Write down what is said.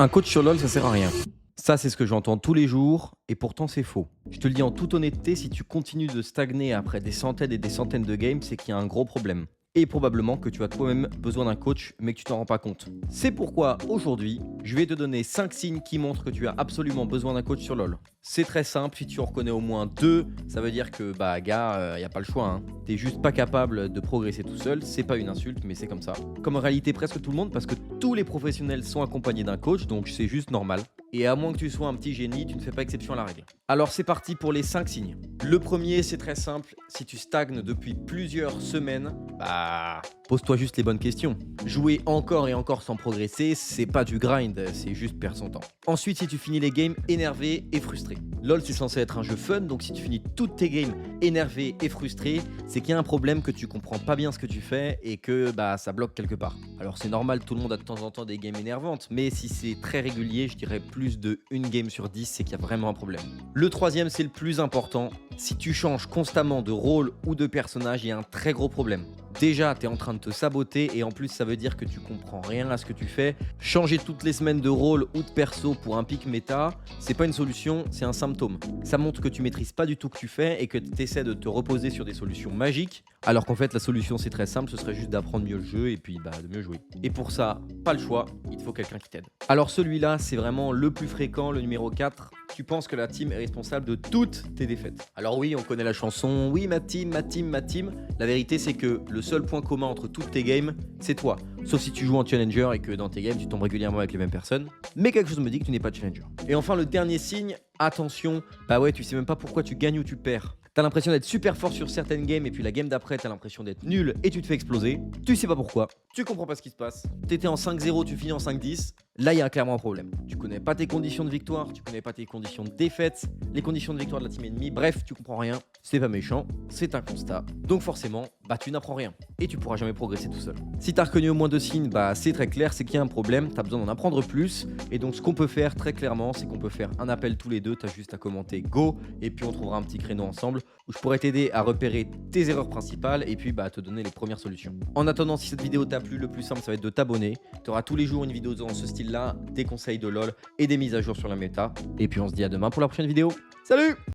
Un coach sur LoL, ça sert à rien. Ça, c'est ce que j'entends tous les jours et pourtant c'est faux. Je te le dis en toute honnêteté, si tu continues de stagner après des centaines et des centaines de games, c'est qu'il y a un gros problème. Et probablement que tu as toi-même besoin d'un coach, mais que tu t'en rends pas compte. C'est pourquoi aujourd'hui, je vais te donner 5 signes qui montrent que tu as absolument besoin d'un coach sur LoL. C'est très simple, si tu en reconnais au moins 2, ça veut dire que gars, y a pas le choix. Hein. T'es juste pas capable de progresser tout seul, c'est pas une insulte, mais c'est comme ça. Comme en réalité presque tout le monde, parce que tous les professionnels sont accompagnés d'un coach, donc c'est juste normal. Et à moins que tu sois un petit génie, tu ne fais pas exception à la règle. Alors c'est parti pour les 5 signes. Le premier, c'est très simple, si tu stagnes depuis plusieurs semaines, pose-toi juste les bonnes questions. Jouer encore et encore sans progresser, c'est pas du grind, c'est juste perdre son temps. Ensuite, si tu finis les games énervé et frustré. LoL, c'est censé être un jeu fun, donc si tu finis toutes tes games énervé et frustré, c'est qu'il y a un problème, que tu comprends pas bien ce que tu fais et que ça bloque quelque part. Alors c'est normal, tout le monde a de temps en temps des games énervantes, mais si c'est très régulier, je dirais plus de une game sur 10, c'est qu'il y a vraiment un problème. Le troisième, c'est le plus important. Si tu changes constamment de rôle ou de personnage, il y a un très gros problème. Déjà, tu es en train de te saboter et en plus, ça veut dire que tu comprends rien à ce que tu fais. Changer toutes les semaines de rôle ou de perso pour un pic méta, c'est pas une solution, c'est un symptôme. Ça montre que tu maîtrises pas du tout ce que tu fais et que tu essaies de te reposer sur des solutions magiques, alors qu'en fait, la solution, c'est très simple, ce serait juste d'apprendre mieux le jeu et puis de mieux jouer. Et pour ça, pas le choix, il te faut quelqu'un qui t'aide. Alors celui-là, c'est vraiment le plus fréquent, le numéro 4. Tu penses que la team est responsable de toutes tes défaites. Alors oui, on connaît la chanson, oui, ma team, ma team, ma team. La vérité, c'est que le seul point commun entre toutes tes games, c'est toi. Sauf si tu joues en challenger et que dans tes games, tu tombes régulièrement avec les mêmes personnes. Mais quelque chose me dit que tu n'es pas challenger. Et enfin, le dernier signe, attention, tu sais même pas pourquoi tu gagnes ou tu perds. T'as l'impression d'être super fort sur certaines games et puis la game d'après, t'as l'impression d'être nul et tu te fais exploser. Tu sais pas pourquoi, tu comprends pas ce qui se passe. T'étais en 5-0, tu finis en 5-10. Là, il y a clairement un problème. Tu connais pas tes conditions de victoire, tu connais pas tes conditions de défaite, les conditions de victoire de la team ennemie. Bref, tu comprends rien. C'est pas méchant, c'est un constat. Donc forcément, tu n'apprends rien et tu pourras jamais progresser tout seul. Si t'as reconnu au moins 2 signes, c'est très clair, c'est qu'il y a un problème, t'as besoin d'en apprendre plus. Et donc ce qu'on peut faire très clairement, c'est qu'on peut faire un appel tous les deux, t'as juste à commenter go et puis on trouvera un petit créneau ensemble où je pourrais t'aider à repérer tes erreurs principales et puis te donner les premières solutions. En attendant, si cette vidéo t'a plu, le plus simple ça va être de t'abonner. Tu auras tous les jours une vidéo dans ce style-là, des conseils de LoL et des mises à jour sur la méta. Et puis on se dit à demain pour la prochaine vidéo. Salut!